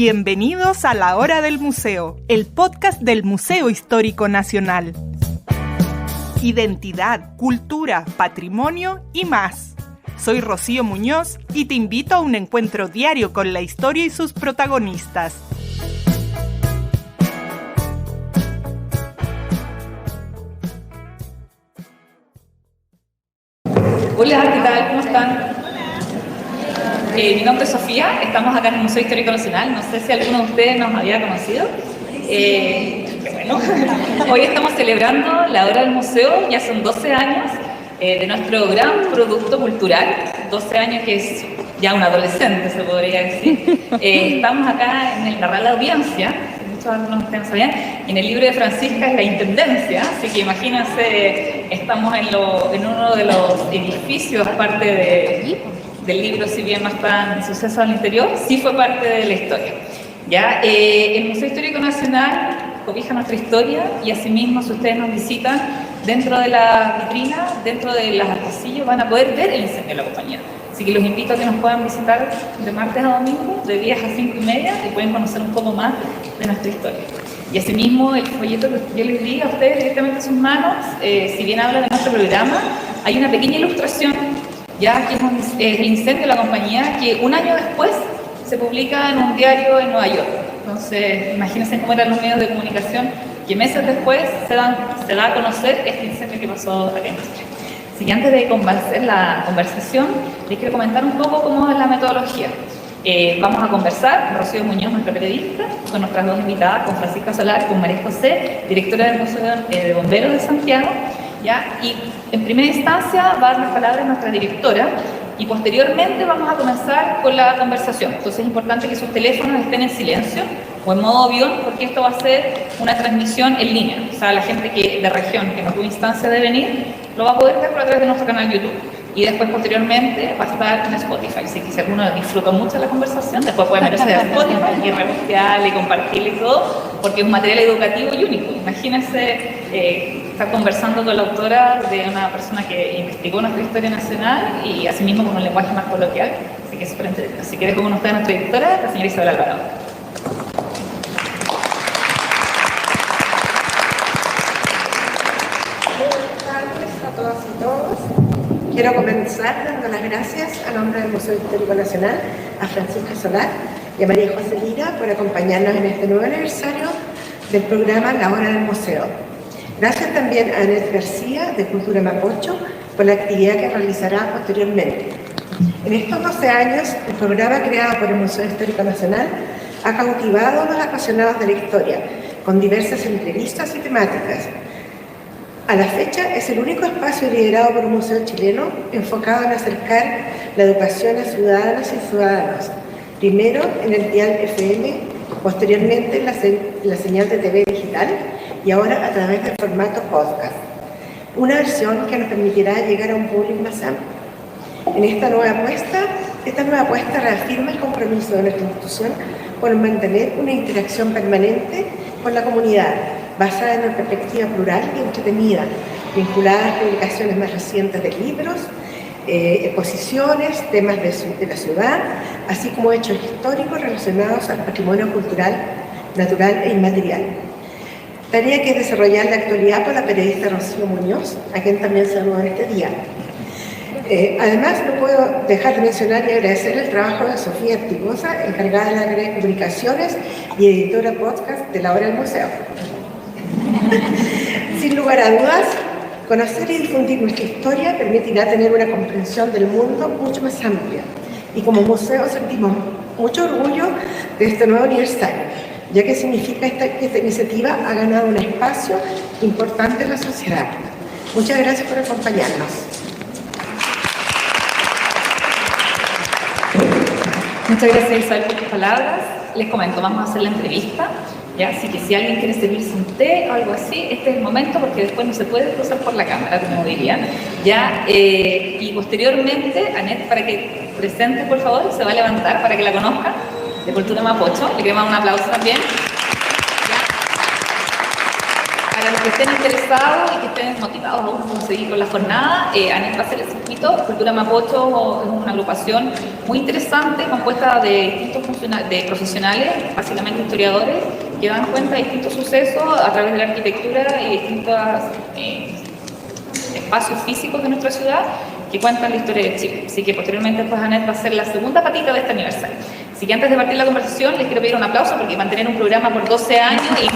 Bienvenidos a La Hora del Museo, el podcast del Museo Histórico Nacional. Identidad, cultura, patrimonio y más. Soy Rocío Muñoz y te invito a un encuentro diario con la historia y sus protagonistas. Hola, ¿qué tal? ¿Cómo están? Mi nombre es Sofía, estamos acá en el Museo Histórico Nacional. No sé si alguno de ustedes nos había conocido. Bueno, hoy estamos celebrando la Hora del Museo, ya son 12 años de nuestro gran producto cultural, 12 años que es ya un adolescente, se podría decir. Estamos acá en la Real Audiencia, muchos algunos de ustedes no sabían, en el libro de Francisca es la Intendencia, así que imagínense, estamos en uno de los edificios, aparte del libro, si bien no está en Sucesos al Interior, sí fue parte de la historia. ¿Ya? El Museo Histórico Nacional cobija nuestra historia y asimismo, si ustedes nos visitan, dentro de la vitrina, dentro de las pasillos, van a poder ver el incendio de la compañía. Así que los invito a que nos puedan visitar de martes a domingo, de 10 a 5:30, y pueden conocer un poco más de nuestra historia. Y asimismo, el folleto que yo les di a ustedes directamente en sus manos, si bien habla de nuestro programa, hay una pequeña ilustración, ya que es el incendio de la compañía, que un año después se publica en un diario en Nueva York. Entonces, imagínense cómo eran los medios de comunicación, que meses después se da a conocer este incendio que pasó acá en Chile. Así que antes de comenzar la conversación, les quiero comentar un poco cómo es la metodología. Vamos a conversar, Rocío Muñoz, nuestra periodista, con nuestras dos invitadas, con Francisca Solar, con María José, directora del Museo de Bomberos de Santiago, ¿ya? Y en primera instancia va a dar las palabras nuestra directora y posteriormente vamos a comenzar con la conversación. Entonces es importante que sus teléfonos estén en silencio o en modo avión, porque esto va a ser una transmisión en línea. O sea, la gente de región que no tuvo instancia de venir lo va a poder ver por a través de nuestro canal YouTube. Y después, posteriormente, va a estar en Spotify. Así que si alguno disfruta mucho de la conversación, después puede meterse a Spotify y repostearle y compartirle y todo, porque es un material educativo y único. Imagínense estar conversando con la autora de una persona que investigó nuestra historia nacional y asimismo con un lenguaje más coloquial. Así que es súper interesante. Así que dejo con usted a nuestra directora, la señora Isabel Alvarado. Buenas tardes a todas y todos. Quiero comenzar dando las gracias a nombre del Museo Histórico Nacional a Francisca Solar y a María José Lira por acompañarnos en este nuevo aniversario del programa La Hora del Museo. Gracias también a Anet García de Cultura Mapocho por la actividad que realizará posteriormente. En estos 12 años, el programa creado por el Museo Histórico Nacional ha cautivado a los apasionados de la historia con diversas entrevistas y temáticas. A la fecha es el único espacio liderado por un museo chileno enfocado en acercar la educación a ciudadanas y ciudadanos, primero en el dial FM, posteriormente en la señal de TV digital y ahora a través del formato podcast, una versión que nos permitirá llegar a un público más amplio. En esta nueva apuesta reafirma el compromiso de nuestra institución por mantener una interacción permanente con la comunidad, basada en una perspectiva plural y entretenida, vinculada a publicaciones más recientes de libros, exposiciones, temas de la ciudad, así como hechos históricos relacionados al patrimonio cultural, natural e inmaterial. Tarea que es desarrollar la actualidad por la periodista Rocío Muñoz, a quien también saludo en este día. Además, no puedo dejar de mencionar y agradecer el trabajo de Sofía Artigosa, encargada de la área de comunicaciones y editora podcast de La Hora del Museo. Sin lugar a dudas, conocer y difundir nuestra historia permitirá tener una comprensión del mundo mucho más amplia. Y como museo sentimos mucho orgullo de este nuevo aniversario, ya que significa que esta iniciativa ha ganado un espacio importante en la sociedad. Muchas gracias por acompañarnos. Muchas gracias, Isabel, por tus palabras. Les comento, vamos a hacer la entrevista, ¿ya? Así que si alguien quiere servirse un té o algo así, este es el momento, porque después no se puede cruzar por la cámara, como dirían, ¿ya? Y posteriormente, Anet, para que presente, por favor, se va a levantar para que la conozcan, de Cultura Mapocho. Le queremos dar un aplauso también. ¿Ya? Para los que estén interesados y que estén motivados aún por seguir con la jornada, ANET va a ser el circuito. Cultura Mapocho es una agrupación muy interesante, compuesta de distintos profesionales, básicamente historiadores, que dan cuenta de distintos sucesos a través de la arquitectura y distintos espacios físicos de nuestra ciudad que cuentan la historia de Chile. Así que posteriormente pues ANET va a ser la segunda patita de este aniversario. Así que antes de partir la conversación les quiero pedir un aplauso porque mantener un programa por 12 años y...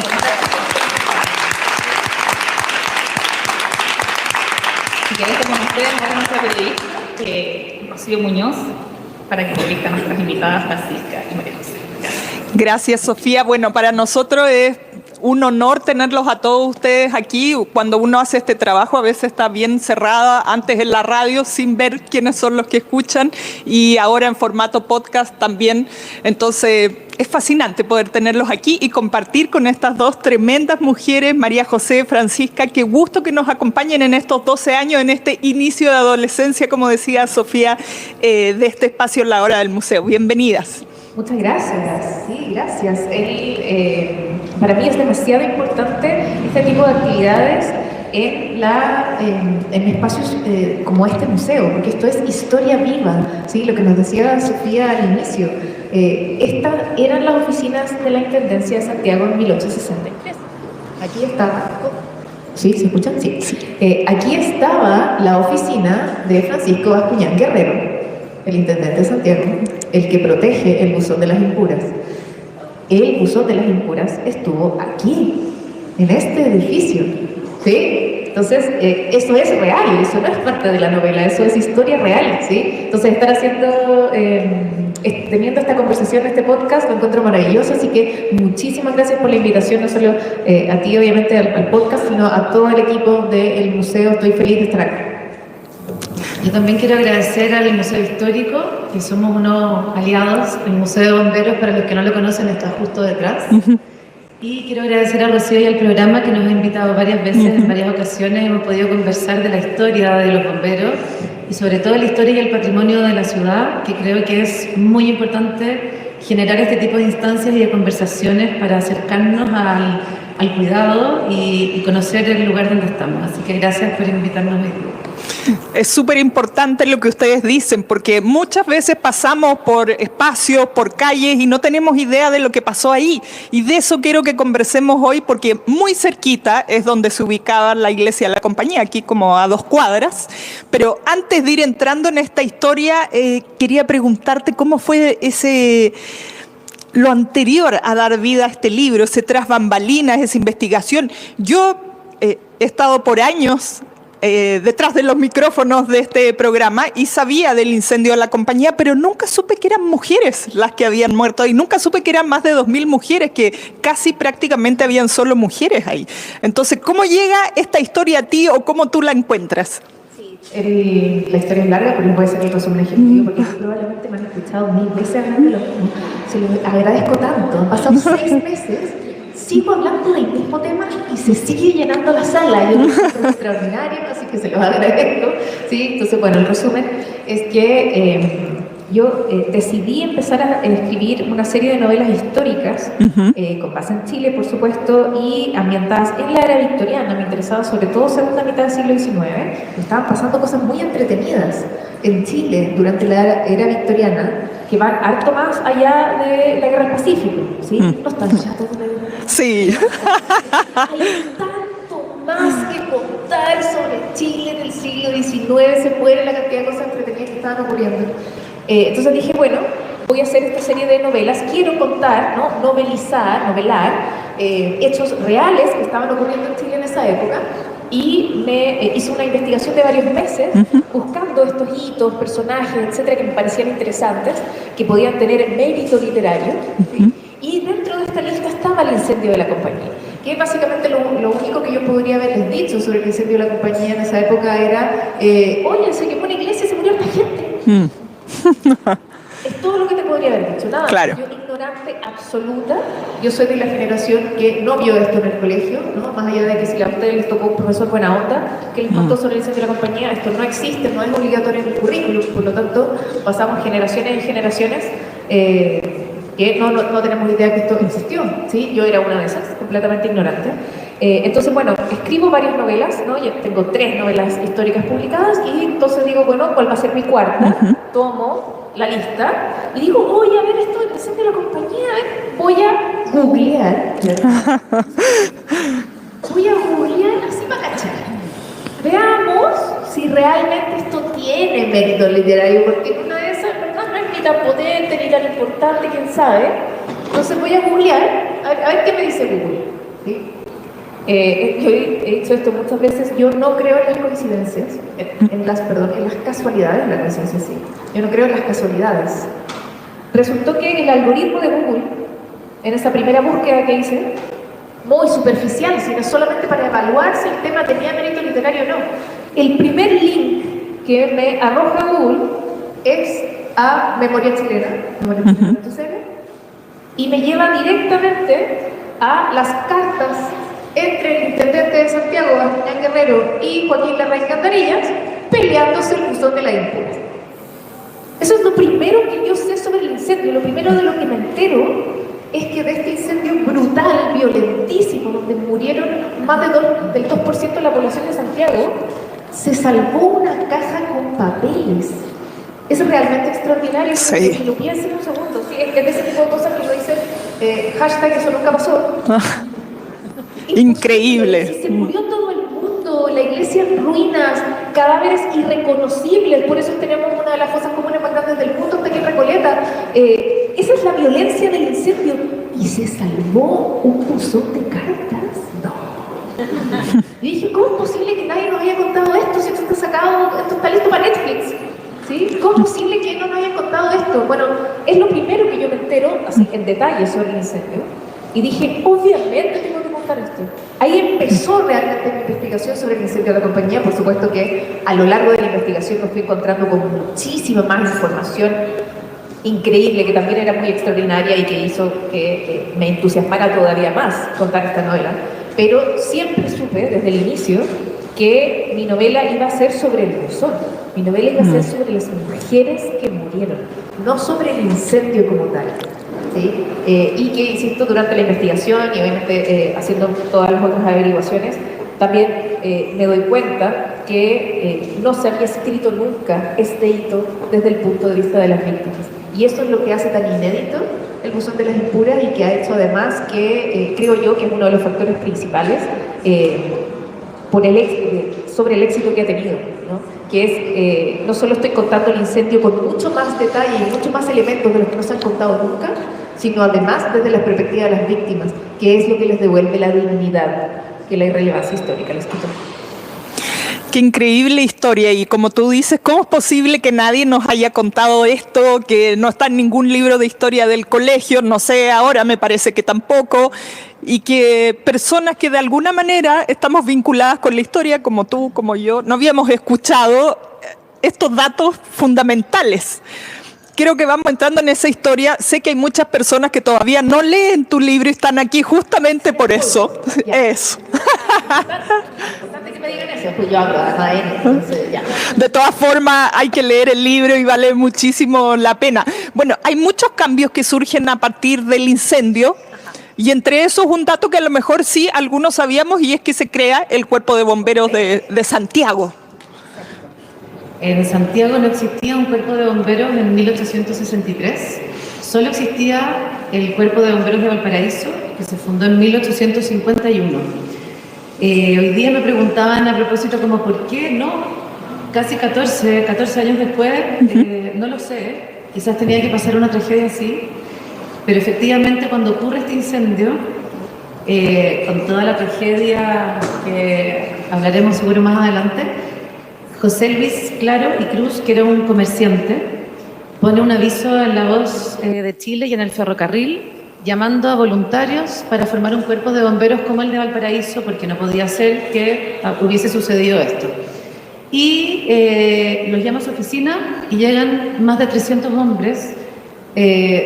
Si querés, con ustedes, ahora nuestra periodista, Rocío Muñoz, para que entrevista a nuestras invitadas Francisca y María José. Gracias, Sofía. Bueno, para nosotros es un honor tenerlos a todos ustedes aquí. Cuando uno hace este trabajo, a veces está bien cerrada, antes en la radio, sin ver quiénes son los que escuchan, y ahora en formato podcast también. Entonces, es fascinante poder tenerlos aquí y compartir con estas dos tremendas mujeres, María José, Francisca. Qué gusto que nos acompañen en estos 12 años, en este inicio de adolescencia, como decía Sofía, de este espacio en la hora del museo. Bienvenidas. Muchas gracias, sí, gracias. Para mí es demasiado importante este tipo de actividades en espacios como este museo, porque esto es historia viva, ¿sí? Lo que nos decía Sofía al inicio. Estas eran las oficinas de la Intendencia de Santiago en 1863. Aquí estaba... ¿Sí? ¿Se escuchan? Sí. Aquí estaba la oficina de Francisco Bascuñán Guerrero, el intendente de Santiago, el que protege el buzón de las impuras. El buzón de las impuras estuvo aquí, en este edificio, ¿sí? Entonces, eso es real, eso no es parte de la novela, eso es historia real, ¿sí? Entonces, estar haciendo, teniendo esta conversación, este podcast, lo encuentro maravilloso, así que muchísimas gracias por la invitación, no solo a ti, obviamente, al podcast, sino a todo el equipo del museo. Estoy feliz de estar acá. Yo también quiero agradecer al Museo Histórico, que somos unos aliados. El Museo de Bomberos, para los que no lo conocen, está justo detrás. Y quiero agradecer a Rocío y al programa, que nos ha invitado varias veces, en varias ocasiones. Hemos podido conversar de la historia de los bomberos y sobre todo la historia y el patrimonio de la ciudad, que creo que es muy importante generar este tipo de instancias y de conversaciones para acercarnos al cuidado y conocer el lugar donde estamos. Así que gracias por invitarnos hoy. Es súper importante lo que ustedes dicen, porque muchas veces pasamos por espacios, por calles y no tenemos idea de lo que pasó ahí. Y de eso quiero que conversemos hoy, porque muy cerquita es donde se ubicaba la iglesia de la Compañía, aquí como a 2 cuadras. Pero antes de ir entrando en esta historia, quería preguntarte cómo fue lo anterior a dar vida a este libro, ese tras bambalinas, esa investigación. Yo he estado por años detrás de los micrófonos de este programa y sabía del incendio de la Compañía, pero nunca supe que eran mujeres las que habían muerto y nunca supe que eran más de 2.000 mujeres, que casi prácticamente habían solo mujeres ahí. Entonces, ¿cómo llega esta historia a ti o cómo tú la encuentras? La historia es larga, pero les voy a hacer el resumen ejecutivo, porque probablemente me han escuchado 1000 veces hablando lo mismo. Se los agradezco tanto. Han pasado 6 meses, sigo hablando del mismo tema y se sigue llenando la sala. Yo es extraordinario, así que se los agradezco. ¿Sí? Entonces, bueno, el resumen es que yo decidí empezar a escribir una serie de novelas históricas, con base en Chile, por supuesto, y ambientadas en la era victoriana. Me interesaba sobre todo segunda mitad del siglo XIX. Estaban pasando cosas muy entretenidas en Chile durante la era victoriana, que van harto más allá de la Guerra del Pacífico, ¿sí? No están chatos de la guerra. Sí. Hay tanto más que contar sobre Chile en el siglo XIX, se muere la cantidad de cosas entretenidas que estaban ocurriendo. Entonces dije, bueno, voy a hacer esta serie de novelas, quiero contar, ¿no? novelar hechos reales que estaban ocurriendo en Chile en esa época, y me hice una investigación de varios meses buscando estos hitos, personajes, etcétera, que me parecían interesantes, que podían tener mérito literario, ¿sí? Y dentro de esta lista estaba el incendio de la Compañía, que básicamente lo único que yo podría haberles dicho sobre el incendio de la Compañía en esa época era, oye, se quemó una iglesia y se murió esta gente. Es todo lo que te podría haber dicho, nada. Claro. Yo ignorante absoluta. Yo soy de la generación que no vio esto en el colegio, ¿no? Más allá de que si a ustedes les tocó un profesor buena onda que les contó sobre el incendio de la Compañía, esto no existe, no es obligatorio en el currículum, por lo tanto pasamos generaciones y generaciones que no tenemos idea que esto existió, ¿sí? Yo era una de esas, completamente ignorante. Entonces, bueno, escribo varias novelas, ¿no? Ya tengo 3 novelas históricas publicadas y entonces digo, bueno, ¿cuál va a ser mi cuarta? Tomo la lista y digo, oye, a ver, esto del incendio de la compañía, a ver, voy a googlear. Voy a googlear así para cachar. Veamos si realmente esto tiene mérito literario, porque una de esas, ¿verdad? No es ni tan potente ni tan importante, quién sabe. Entonces voy a googlear, a ver qué me dice Google. ¿Sí? Yo he dicho esto muchas veces, yo no creo en las coincidencias, en las casualidades, la coincidencia sí. Yo no creo en las casualidades. Resultó que el algoritmo de Google, en esa primera búsqueda que hice, muy superficial, sino solamente para evaluar si el tema tenía mérito literario o no. El primer link que me arroja Google es a Memoria Chilena, y me lleva directamente a las cartas entre el intendente de Santiago, Bastián Guerrero, y Joaquín Larraín Gandarillas, peleándose el buzón de la impunidad. Eso es lo primero que yo sé sobre el incendio, lo primero de lo que me entero es que de este incendio brutal, violentísimo, donde murieron más del 2% de la población de Santiago, se salvó una caja con papeles. Es realmente extraordinario. Sí. Si lo piensen un segundo, ¿sí? Es de ese tipo de cosas que uno dice, hashtag eso nunca pasó. Increíble. Si se murió todo el mundo, la iglesia en ruinas, cadáveres irreconocibles, por eso tenemos una de las fosas comunes más grandes del mundo, hasta aquí en Recoleta. Esa es la violencia del incendio. ¿Y se salvó un buzón de cartas? No. Y dije, ¿cómo es posible que nadie nos haya contado esto? Si esto está sacado, esto está listo para Netflix. ¿Sí? ¿Cómo es posible que no nos hayan contado esto? Bueno, es lo primero que yo me entero, así en detalle, sobre el incendio. Y dije, obviamente tengo que contar esto. Ahí empezó realmente mi investigación sobre el incendio de la compañía. Por supuesto que a lo largo de la investigación me fui encontrando con muchísima más información increíble, que también era muy extraordinaria y que hizo que me entusiasmara todavía más contar esta novela. Pero siempre supe desde el inicio que mi novela iba a ser sobre el buzón. Mi novela iba a ser sobre las mujeres que murieron, no sobre el incendio como tal. ¿Sí? Y que, insisto, durante la investigación y obviamente haciendo todas las otras averiguaciones, también me doy cuenta que no se había escrito nunca este hito desde el punto de vista de las víctimas. Y eso es lo que hace tan inédito el buzón de las impuras y que ha hecho además que, creo yo, que es uno de los factores principales sobre el éxito que ha tenido, ¿no? Que es, no solo estoy contando el incendio con mucho más detalle y mucho más elementos de los que no se han contado nunca, sino además desde la perspectiva de las víctimas, que es lo que les devuelve la dignidad que la irrelevancia histórica les quitó. Qué increíble historia, y como tú dices, ¿cómo es posible que nadie nos haya contado esto, que no está en ningún libro de historia del colegio? No sé, ahora me parece que tampoco, y que personas que de alguna manera estamos vinculadas con la historia, como tú, como yo, no habíamos escuchado estos datos fundamentales. Creo que vamos entrando en esa historia. Sé que hay muchas personas que todavía no leen tu libro y están aquí justamente por eso. Eso. Importante que me digan eso, pues yo hablo de él, entonces ya. De todas formas, hay que leer el libro y vale muchísimo la pena. Bueno, hay muchos cambios que surgen a partir del incendio. Y entre esos un dato que a lo mejor sí algunos sabíamos, y es que se crea el Cuerpo de Bomberos de Santiago. En Santiago no existía un cuerpo de bomberos en 1863, solo existía el Cuerpo de Bomberos de Valparaíso, que se fundó en 1851. Hoy día me preguntaban a propósito como ¿por qué no? Casi 14 años después, no lo sé, quizás tenía que pasar una tragedia así, pero efectivamente cuando ocurre este incendio, con toda la tragedia que hablaremos seguro más adelante, José Luis Claro y Cruz, que era un comerciante, pone un aviso en La Voz de Chile y en el ferrocarril llamando a voluntarios para formar un cuerpo de bomberos como el de Valparaíso, porque no podía ser que hubiese sucedido esto. Y los llama a su oficina y llegan más de 300 hombres,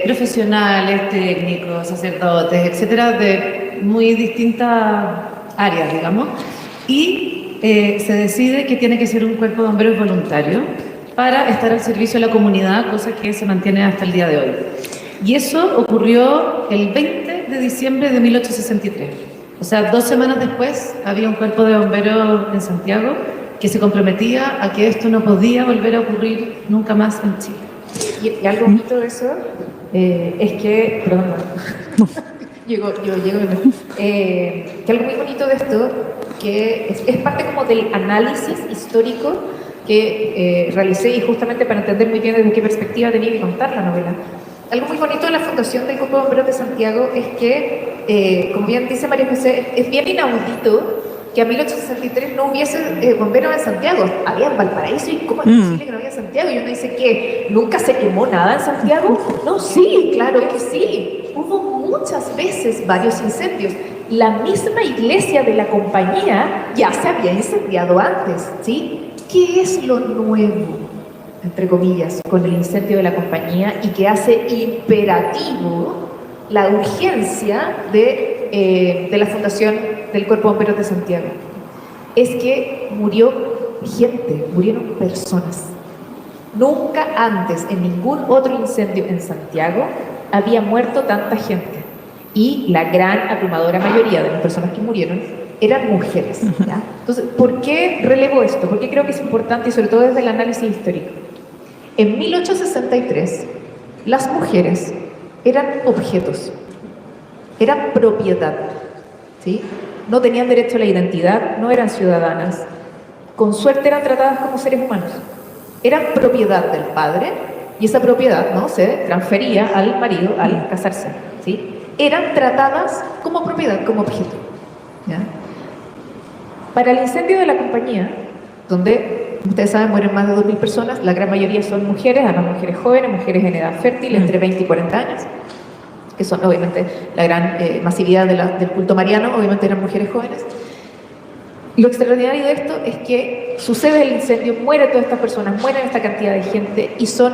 profesionales, técnicos, sacerdotes, etcétera, de muy distintas áreas, digamos, y se decide que tiene que ser un cuerpo de bomberos voluntario para estar al servicio de la comunidad, cosa que se mantiene hasta el día de hoy. Y eso ocurrió el 20 de diciembre de 1863. O sea, 2 semanas después había un cuerpo de bomberos en Santiago que se comprometía a que esto no podía volver a ocurrir nunca más en Chile. Y algo bonito de eso es que, perdón, llego, que algo muy bonito de esto, que es parte como del análisis histórico que realicé, y justamente para entender muy bien desde qué perspectiva tenía que contar la novela. Algo muy bonito de la fundación del Cuerpo de Bomberos de Santiago es que, como bien dice María José, es bien inaudito que a 1863 no hubiese bomberos en Santiago. Había en Valparaíso, y ¿cómo es posible que no había en Santiago? Y uno dice que ¿nunca se quemó nada en Santiago? No, sí, claro que sí. Hubo muchas veces varios incendios. La misma iglesia de la compañía ya se había incendiado antes, ¿sí? ¿Qué es lo nuevo, entre comillas, con el incendio de la compañía y que hace imperativo la urgencia de la fundación del Cuerpo de Bomberos de Santiago? Es que murió gente, murieron personas. Nunca antes en ningún otro incendio en Santiago había muerto tanta gente, y la gran abrumadora mayoría de las personas que murieron eran mujeres, ¿ya? Entonces, ¿por qué relevo esto? ¿Por qué creo que es importante, y sobre todo desde el análisis histórico? En 1863, las mujeres eran objetos, eran propiedad, ¿sí? No tenían derecho a la identidad, no eran ciudadanas, con suerte eran tratadas como seres humanos, eran propiedad del padre, y esa propiedad, ¿no?, se transfería al marido al casarse, ¿sí? Eran tratadas como propiedad, como objeto, ¿ya? Para el incendio de la compañía, donde, ustedes saben, mueren más de 2.000 personas, la gran mayoría son mujeres, además mujeres jóvenes, mujeres en edad fértil, entre 20 y 40 años, que son obviamente la gran masividad del culto mariano, obviamente eran mujeres jóvenes. Lo extraordinario de esto es que sucede el incendio, mueren todas estas personas, mueren esta cantidad de gente, y son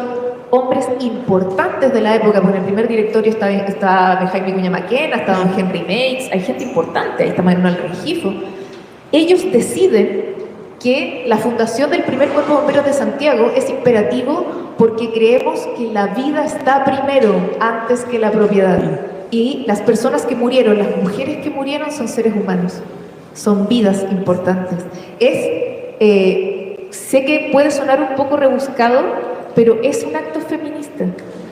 hombres importantes de la época, porque en el primer directorio está Jaime Cuña Maquena, está don Henry Mates, hay gente importante, ahí está Manuel Rengifo. Ellos deciden que la fundación del primer Cuerpo de Bomberos de Santiago es imperativo porque creemos que la vida está primero antes que la propiedad. Y las personas que murieron, las mujeres que murieron, son seres humanos, son vidas importantes. Sé que puede sonar un poco rebuscado, pero es un acto feminista.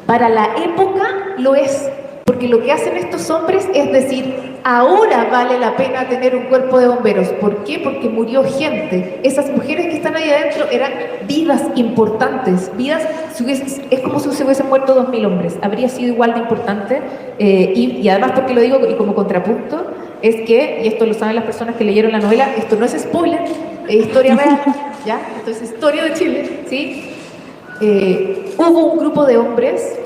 Para la época lo es, porque lo que hacen estos hombres es decir, ahora vale la pena tener un cuerpo de bomberos. ¿Por qué? Porque murió gente. Esas mujeres que están ahí adentro eran vidas importantes, vidas, es como si se hubiesen muerto 2.000 hombres, habría sido igual de importante, y además, porque lo digo y como contrapunto, es que, y esto lo saben las personas que leyeron la novela, esto no es spoiler, es historia real, ¿ya? Esto es historia de Chile, ¿sí? Hubo un grupo de hombres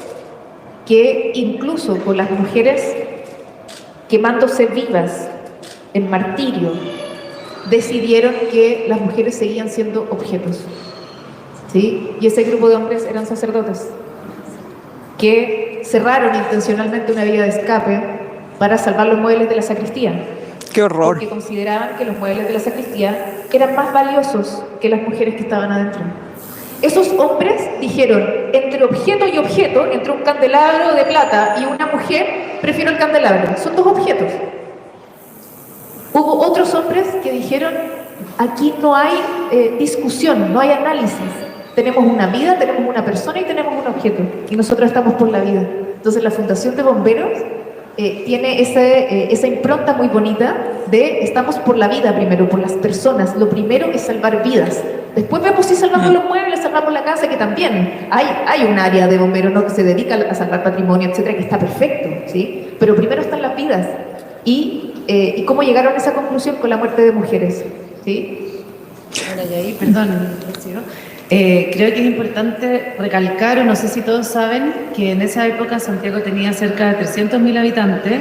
que incluso con las mujeres quemándose vivas en martirio, decidieron que las mujeres seguían siendo objetos, ¿sí? Y ese grupo de hombres eran sacerdotes que cerraron intencionalmente una vía de escape para salvar los muebles de la sacristía. ¡Qué horror! Porque consideraban que los muebles de la sacristía eran más valiosos que las mujeres que estaban adentro. Esos hombres dijeron, entre objeto y objeto, entre un candelabro de plata y una mujer, prefiero el candelabro. Son dos objetos. Hubo otros hombres que dijeron, aquí no hay discusión, no hay análisis. Tenemos una vida, tenemos una persona y tenemos un objeto. Y nosotros estamos por la vida. Entonces la Fundación de Bomberos tiene esa impronta muy bonita de estamos por la vida primero, por las personas. Lo primero es salvar vidas. Después vemos si salvamos los muebles, salvamos la casa, que también hay un área de bomberos, ¿no?, que se dedica a salvar patrimonio, etcétera, que está perfecto, ¿sí? Pero primero están las vidas. Y cómo llegaron a esa conclusión con la muerte de mujeres, ¿sí? Ahora, y ahí, perdón, creo que es importante recalcar, o no sé si todos saben, que en esa época Santiago tenía cerca de 300.000 habitantes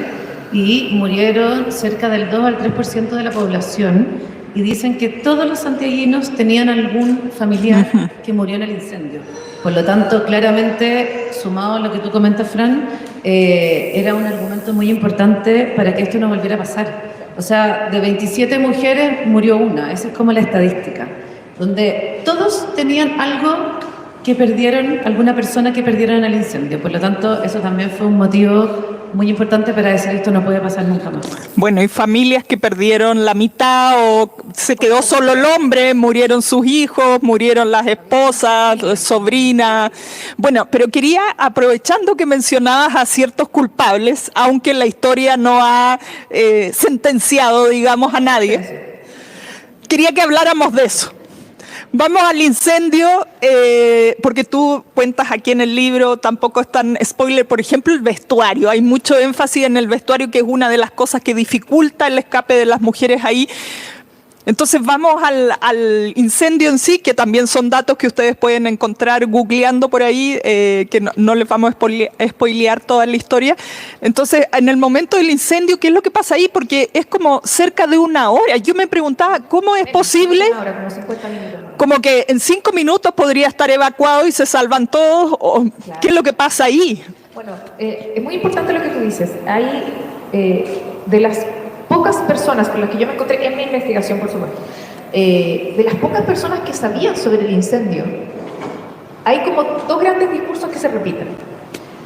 y murieron cerca del 2 al 3% de la población, y dicen que todos los santiaguinos tenían algún familiar que murió en el incendio. Por lo tanto, claramente, sumado a lo que tú comentas, Fran, era un argumento muy importante para que esto no volviera a pasar. O sea, de 27 mujeres murió una, esa es como la estadística, donde todos tenían algo que perdieron, alguna persona que perdieron en el incendio. Por lo tanto, eso también fue un motivo muy importante para decir esto no puede pasar nunca más. Bueno, y familias que perdieron la mitad o se quedó solo el hombre, murieron sus hijos, murieron las esposas, sobrinas. Bueno, pero quería, aprovechando que mencionabas a ciertos culpables, aunque la historia no ha sentenciado, digamos, a nadie, quería que habláramos de eso. Vamos al incendio, porque tú cuentas aquí en el libro, tampoco es tan spoiler, por ejemplo, el vestuario. Hay mucho énfasis en el vestuario, que es una de las cosas que dificulta el escape de las mujeres ahí. Entonces vamos al incendio en sí, que también son datos que ustedes pueden encontrar googleando por ahí, que no les vamos a spoilear toda la historia. Entonces, en el momento del incendio, ¿qué es lo que pasa ahí? Porque es como cerca de una hora. Yo me preguntaba, ¿cómo es posible? Como 50 minutos. Como que en 5 minutos podría estar evacuado y se salvan todos. ¿O Claro. qué es lo que pasa ahí? Bueno, es muy importante lo que tú dices. Hay de las pocas personas con las que yo me encontré en mi investigación, por supuesto, de las pocas personas que sabían sobre el incendio, hay como dos grandes discursos que se repiten.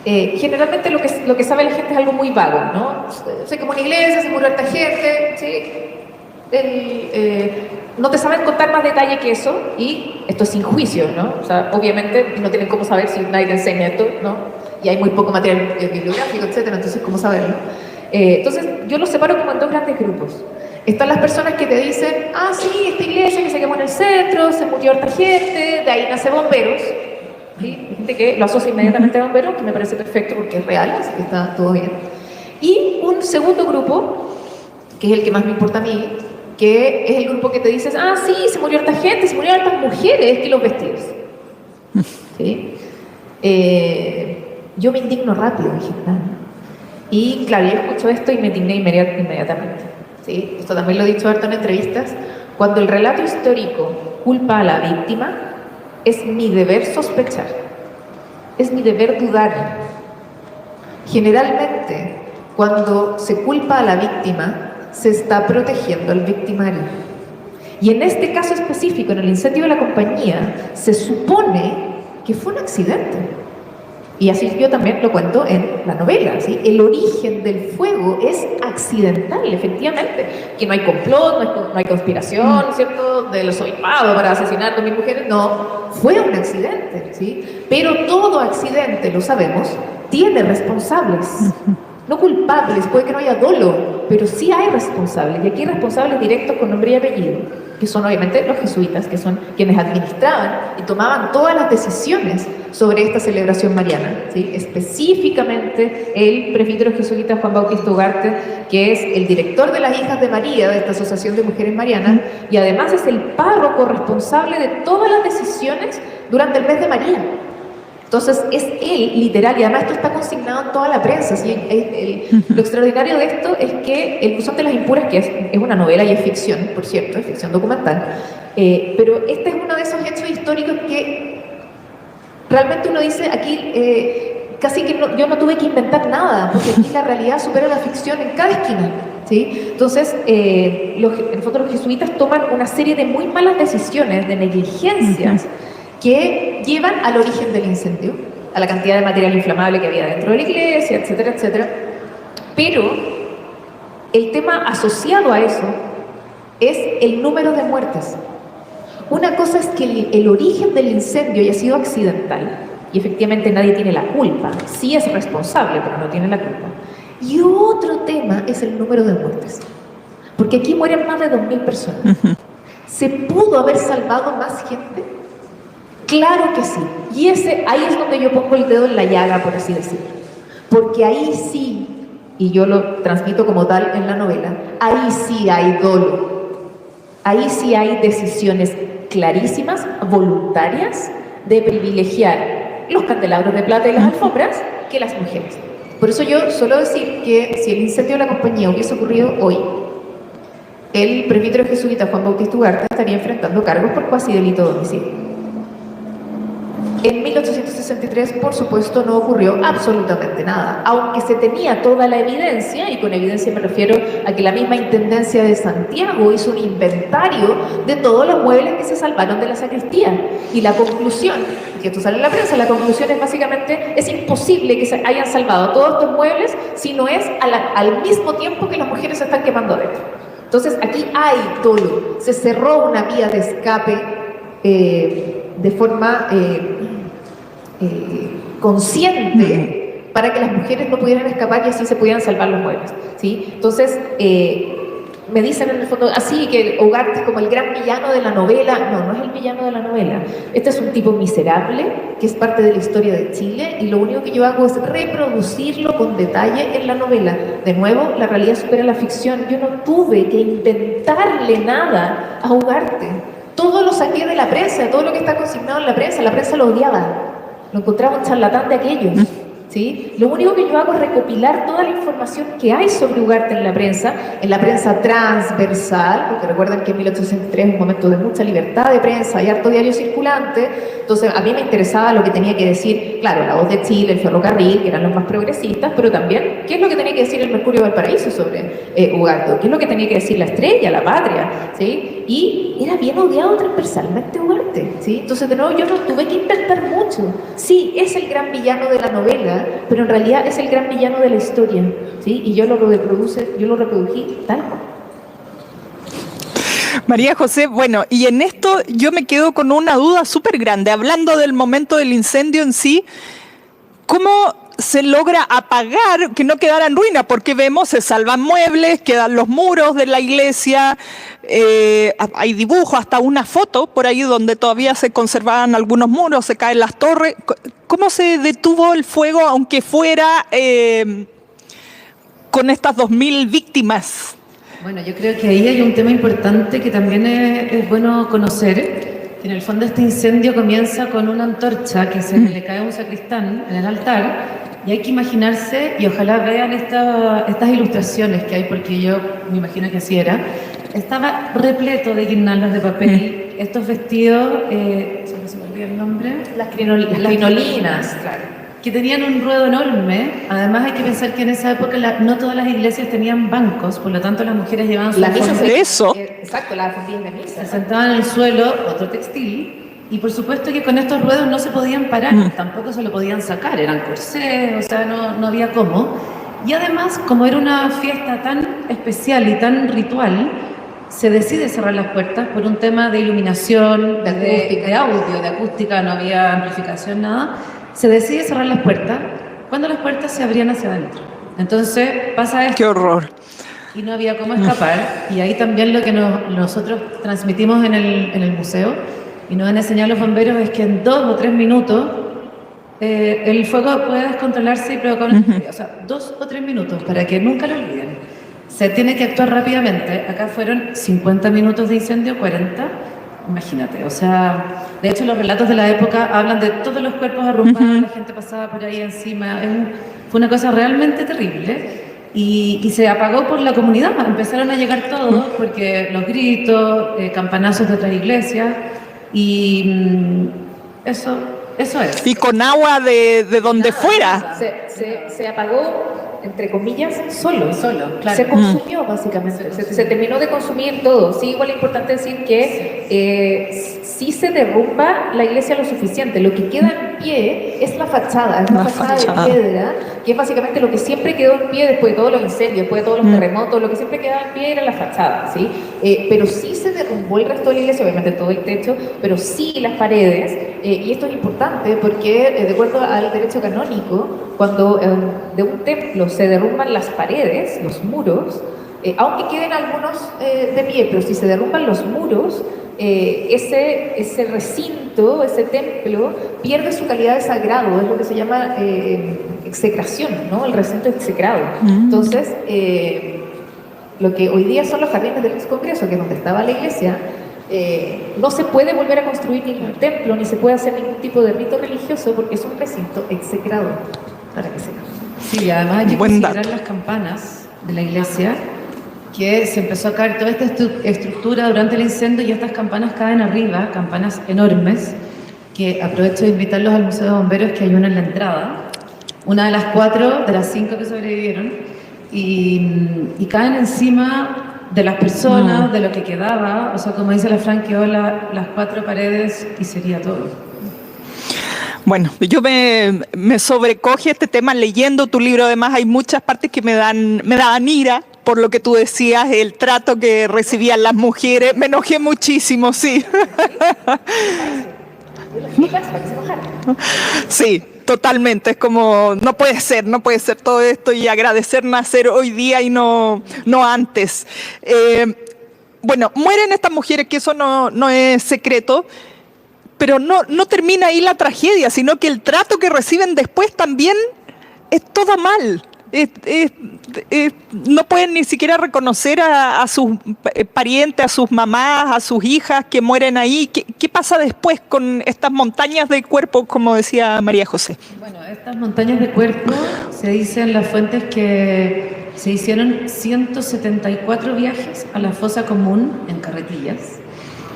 Generalmente lo que sabe la gente es algo muy vago, ¿no? Se quemó una iglesia, se murió harta gente, ¿sí? No te saben contar más detalle que eso, y esto es sin juicio, ¿no? O sea, obviamente no tienen cómo saber si nadie te enseña esto, ¿no? Y hay muy poco material bibliográfico, etcétera, entonces ¿cómo saberlo? Entonces yo los separo como en dos grandes grupos. Están las personas que te dicen, ah, sí, esta iglesia que se quemó en el centro, se murió harta gente, de ahí nace bomberos. ¿Sí? Hay gente que lo asocia inmediatamente a bomberos, que me parece perfecto porque es real, así que está todo bien. Y un segundo grupo, que es el que más me importa a mí, que es el grupo que te dices, ah, sí, se murió harta gente, se murieron hartas mujeres, que los vestidos. ¿Sí? Yo me indigno rápido, dije, y claro, yo escucho esto y me indigné inmediatamente. ¿Sí? Esto también lo he dicho harto en entrevistas. Cuando el relato histórico culpa a la víctima, es mi deber sospechar, es mi deber dudar. Generalmente, cuando se culpa a la víctima, se está protegiendo al victimario. Y en este caso específico, en el incendio de la compañía, se supone que fue un accidente. Y así yo también lo cuento en la novela, ¿sí? El origen del fuego es accidental, efectivamente. Que no hay complot, no hay conspiración, ¿cierto? De los obispado para asesinar a 2.000 mujeres. No, fue un accidente, ¿sí? Pero todo accidente, lo sabemos, tiene responsables. No culpables, puede que no haya dolo, pero sí hay responsables. Y aquí hay responsables directos con nombre y apellido, que son obviamente los jesuitas, que son quienes administraban y tomaban todas las decisiones sobre esta celebración mariana, ¿sí? Específicamente el presbítero jesuita Juan Bautista Ugarte, que es el director de las Hijas de María, de esta Asociación de Mujeres Marianas, y además es el párroco responsable de todas las decisiones durante el mes de María. Entonces es él, literal, y además esto está consignado en toda la prensa. ¿Sí? Lo extraordinario de esto es que El Buzón de las Impuras, que es una novela y es ficción, por cierto, es ficción documental, pero este es uno de esos hechos históricos que realmente uno dice aquí, casi que yo no tuve que inventar nada, porque aquí la realidad supera la ficción en cada esquina. ¿Sí? Entonces, en el fondo los jesuitas toman una serie de muy malas decisiones, de negligencias, que llevan al origen del incendio, a la cantidad de material inflamable que había dentro de la iglesia, etcétera, etcétera. Pero el tema asociado a eso es el número de muertes. Una cosa es que el origen del incendio haya sido accidental, y efectivamente nadie tiene la culpa, sí es responsable, pero no tiene la culpa. Y otro tema es el número de muertes, porque aquí mueren más de 2.000 personas. ¿Se pudo haber salvado más gente? Claro que sí. Y ahí es donde yo pongo el dedo en la llaga, por así decirlo. Porque ahí sí, y yo lo transmito como tal en la novela, ahí sí hay dolo. Ahí sí hay decisiones clarísimas, voluntarias, de privilegiar los candelabros de plata y las alfombras que las mujeres. Por eso yo suelo decir que si el incendio de la compañía hubiese ocurrido hoy, el presbítero jesuita Juan Bautista Ugarte estaría enfrentando cargos por cuasi delito de homicidio. En 1860 1963, por supuesto, no ocurrió absolutamente nada, aunque se tenía toda la evidencia, y con evidencia me refiero a que la misma Intendencia de Santiago hizo un inventario de todos los muebles que se salvaron de la sacristía. Y la conclusión, que esto sale en la prensa, la conclusión es básicamente, es imposible que se hayan salvado todos estos muebles si no es al mismo tiempo que las mujeres se están quemando adentro. Entonces aquí hay dolo, se cerró una vía de escape de forma consciente para que las mujeres no pudieran escapar y así se pudieran salvar los muebles, ¿sí? Entonces, me dicen en el fondo, así que Ugarte es como el gran villano de la novela. No, no es el villano de la novela. Este es un tipo miserable que es parte de la historia de Chile y lo único que yo hago es reproducirlo con detalle en la novela. De nuevo, la realidad supera la ficción. Yo no tuve que inventarle nada a Ugarte. Todo lo saqué de la prensa, todo lo que está consignado en la prensa lo odiaba. Lo encontraba un charlatán de aquellos. ¿Sí? Lo único que yo hago es recopilar toda la información que hay sobre Ugarte en la prensa transversal, porque recuerden que en 1863 es un momento de mucha libertad de prensa, hay harto diario circulante, entonces a mí me interesaba lo que tenía que decir, claro, La Voz de Chile, el Ferrocarril, que eran los más progresistas, pero también, ¿qué es lo que tenía que decir el Mercurio de Valparaíso sobre Ugarte? ¿Qué es lo que tenía que decir La Estrella, La Patria? ¿Sí? Y era bien odiado transversalmente Ugarte, ¿sí? Entonces, de nuevo, yo no tuve que inventar mucho. Sí, es el gran villano de la novela, pero en realidad es el gran villano de la historia, ¿sí? Y yo lo reprodují tal cual. María José, bueno, y en esto yo me quedo con una duda súper grande, hablando del momento del incendio en sí, ¿cómo se logra apagar, que no quedara en ruina? Porque vemos, se salvan muebles, quedan los muros de la iglesia, hay dibujos, hasta una foto por ahí donde todavía se conservaban algunos muros, se caen las torres. ¿Cómo se detuvo el fuego, aunque fuera con estas 2.000 víctimas? Bueno, yo creo que ahí hay un tema importante que también es bueno conocer. En el fondo este incendio comienza con una antorcha que se le cae a un sacristán en el altar y hay que imaginarse, y ojalá vean estas ilustraciones que hay, porque yo me imagino que así era. Estaba repleto de guirnaldas de papel, estos vestidos, se me olvidó el nombre, Las crinolinas, claro. que tenían un ruedo enorme. Además hay que pensar que en esa época no todas las iglesias tenían bancos, por lo tanto las mujeres llevaban sus Eso. Exacto, las alfombrillas de misa. se sentaban en el suelo, otro textil, y por supuesto que con estos ruedos no se podían parar, tampoco se lo podían sacar, eran corsés, o sea, no había cómo. Y además, como era una fiesta tan especial y tan ritual, se decide cerrar las puertas por un tema de iluminación, de audio, de acústica, no había amplificación, nada. Se decide cerrar las puertas cuando las puertas se abrían hacia adentro. Entonces pasa esto. ¡Qué horror! Y no había cómo escapar. Y ahí también lo que nosotros transmitimos en el museo y nos han enseñado los bomberos es que en 2 o 3 minutos el fuego puede descontrolarse y provocar una tragedia. O sea, 2 o 3 minutos, para que nunca lo olviden. Se tiene que actuar rápidamente. Acá fueron 50 minutos de incendio, 40. Imagínate, o sea, de hecho los relatos de la época hablan de todos los cuerpos arrumbados, la gente pasaba por ahí encima, fue una cosa realmente terrible y se apagó por la comunidad, empezaron a llegar todos porque los gritos, campanazos de otras iglesias y eso es. Y con agua de donde fuera. Se apagó, entre comillas, solo, claro. Se consumió básicamente, se terminó de consumir todo. Sí, igual es importante decir que sí se derrumba la iglesia lo suficiente. Lo que queda en pie es la fachada, es una fachada de piedra, que es básicamente lo que siempre quedó en pie después de todos los incendios, después de todos los terremotos. Lo que siempre quedaba en pie era la fachada, ¿sí? Pero sí se derrumbó el resto de la iglesia, obviamente todo el techo, pero sí las paredes. Y esto es importante porque, de acuerdo al derecho canónico, cuando de un templo se derrumban las paredes, los muros, aunque queden algunos de pie, pero si se derrumban los muros, ese recinto, ese templo, pierde su calidad de sagrado, es lo que se llama execración, ¿no? El recinto execrado. Entonces, lo que hoy día son los jardines del Congreso, que es donde estaba la iglesia, no se puede volver a construir ningún templo, ni se puede hacer ningún tipo de rito religioso, porque es un recinto execrado, para que se cambie. Sí, y además hay que considerar las campanas de la iglesia, que se empezó a caer toda esta estructura durante el incendio y estas campanas caen arriba, campanas enormes, que aprovecho de invitarlos al Museo de Bomberos, que hay una en la entrada, una de las 4, de las 5 que sobrevivieron, y caen encima de las personas, de lo que quedaba, o sea, como dice la Fran, quedó las 4 paredes y sería todo. Bueno, yo me sobrecoge este tema leyendo tu libro. Además, hay muchas partes que me daban ira por lo que tú decías, el trato que recibían las mujeres. Me enojé muchísimo, sí. Sí, totalmente. Es como, no puede ser todo esto, y agradecer nacer hoy día y no antes. Bueno, mueren estas mujeres, que eso no es secreto. Pero no termina ahí la tragedia, sino que el trato que reciben después también es todo mal. No pueden ni siquiera reconocer a sus parientes, a sus mamás, a sus hijas que mueren ahí. ¿Qué pasa después con estas montañas de cuerpos, como decía María José? Bueno, estas montañas de cuerpos, se dice en las fuentes que se hicieron 174 viajes a la fosa común en carretillas,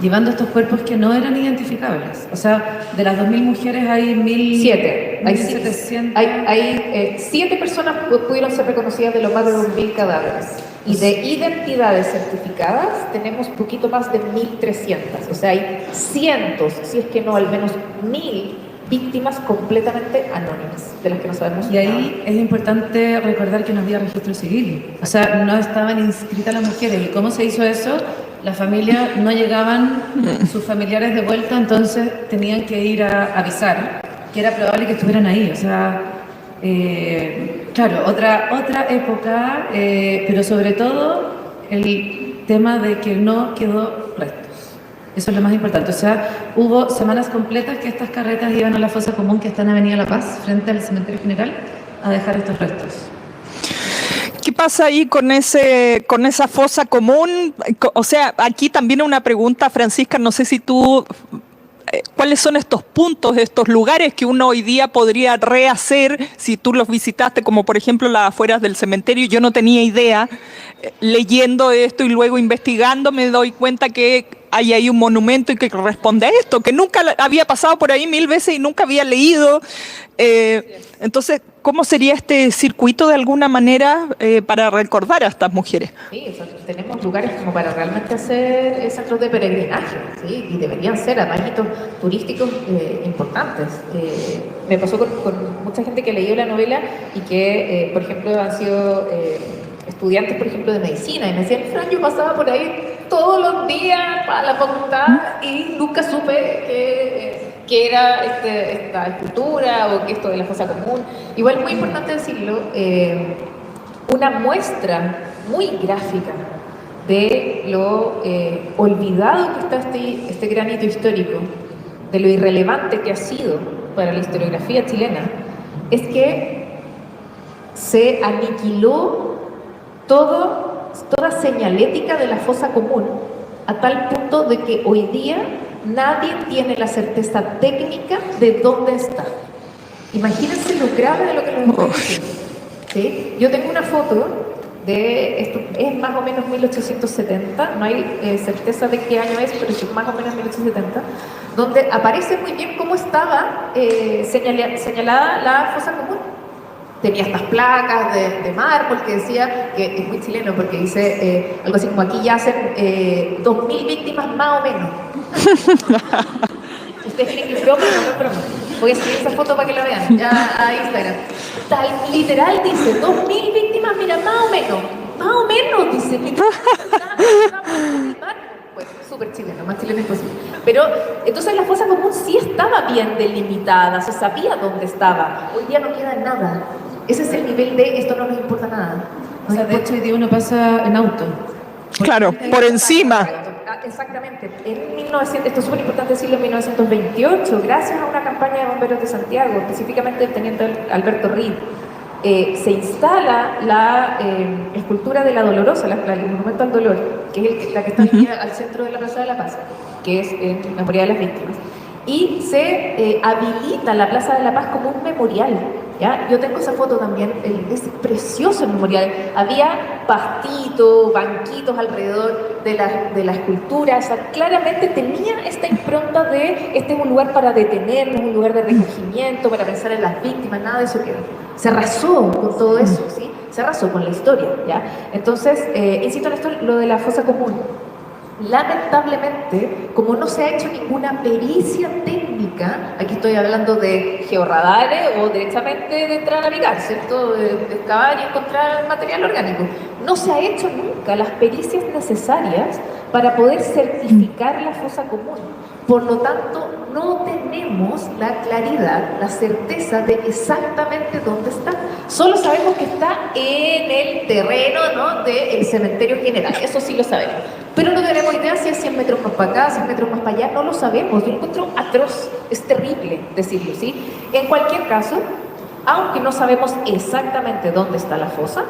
llevando estos cuerpos que no eran identificables. O sea, de las 2.000 mujeres hay 1.700. Hay 7 personas pudieron ser reconocidas de los más de 2.000 cadáveres. Y de identidades certificadas tenemos poquito más de 1.300. O sea, hay cientos, si es que no al menos 1.000 víctimas completamente anónimas, de las que no sabemos nada. Y ahí es importante recordar que no había registro civil. O sea, no estaban inscritas las mujeres. ¿Y cómo se hizo eso? La familia, no llegaban sus familiares de vuelta, entonces tenían que ir a avisar que era probable que estuvieran ahí. O sea, claro, otra época, pero sobre todo el tema de que no quedó restos. Eso es lo más importante. O sea, hubo semanas completas que estas carretas iban a la fosa común que está en Avenida La Paz, frente al Cementerio General, a dejar estos restos. ¿Qué pasa ahí con esa fosa común? O sea, aquí también una pregunta, Francisca, no sé si tú, ¿cuáles son estos puntos, estos lugares que uno hoy día podría rehacer si tú los visitaste, como por ejemplo las afueras del cementerio? Yo no tenía idea. Leyendo esto y luego investigando me doy cuenta que hay ahí un monumento y que responde a esto, que nunca había pasado por ahí 1000 veces y nunca había leído. Entonces, ¿cómo sería este circuito de alguna manera para recordar a estas mujeres? Sí, o sea, tenemos lugares como para realmente hacer centros de peregrinaje, ¿sí? Y deberían ser además hitos turísticos importantes. Me pasó con mucha gente que leyó la novela y que, por ejemplo, han sido estudiantes, por ejemplo, de medicina, y me decían, Fran, yo pasaba por ahí todos los días para la facultad y nunca supe que era esta escultura o que esto de la fosa común. Igual es muy importante decirlo, una muestra muy gráfica de lo olvidado que está este gran hito histórico, de lo irrelevante que ha sido para la historiografía chilena, es que se aniquiló toda señalética de la fosa común, a tal punto de que hoy día nadie tiene la certeza técnica de dónde está. Imagínense lo grave de lo que nos estoy diciendo, ¿sí? Yo tengo una foto de esto, es más o menos 1870, no hay certeza de qué año es, pero es más o menos 1870, donde aparece muy bien cómo estaba señalada la fosa común. Tenía estas placas de mármol que decía, que es muy chileno porque dice algo así como aquí yacen 2.000 víctimas más o menos. Ustedes creen que es broma, no es broma. Voy a subir esa foto para que la vean, ya a Instagram. Literal dice, 2.000 víctimas, mira, más o menos, dice. Bueno, súper chileno, más chileno imposible. Pero entonces la fosa común sí estaba bien delimitada, se sabía dónde estaba. Hoy día no queda nada. Ese es el nivel de esto no nos importa nada. O sea, de hecho, hoy día uno pasa en auto. Claro, por encima. Exactamente. En 1900, esto es súper importante decirlo, en 1928, gracias a una campaña de bomberos de Santiago, específicamente del teniente Alberto Reed, se instala la escultura de la Dolorosa, el monumento al dolor, que es la que está aquí al centro de la Plaza de la Paz, que es en memoria de las víctimas. Y se habilita la Plaza de la Paz como un memorial. ¿ya? Yo tengo esa foto también, es precioso el memorial. Había pastitos, banquitos alrededor de la escultura, o sea, claramente tenía esta impronta de este es un lugar para detenernos, un lugar de recogimiento, para pensar en las víctimas, nada de eso quedó. Se arrasó con todo eso, ¿sí? Se arrasó con la historia, ¿ya? Entonces, insisto en esto, lo de la fosa común. Lamentablemente, como no se ha hecho ninguna pericia técnica, aquí estoy hablando de georradares o directamente de entrar a navegar, ¿cierto? De excavar y encontrar material orgánico. No se ha hecho nunca las pericias necesarias para poder certificar la fosa común. Por lo tanto, no tenemos la claridad, la certeza de exactamente dónde está. Solo sabemos que está en el terreno, ¿no?, del cementerio general. Eso sí lo sabemos. Pero no tenemos idea si es 100 metros más para acá, 100 metros más para allá. No lo sabemos. Yo lo encuentro atroz. Es terrible decirlo, ¿sí? En cualquier caso, aunque no sabemos exactamente dónde está la fosa,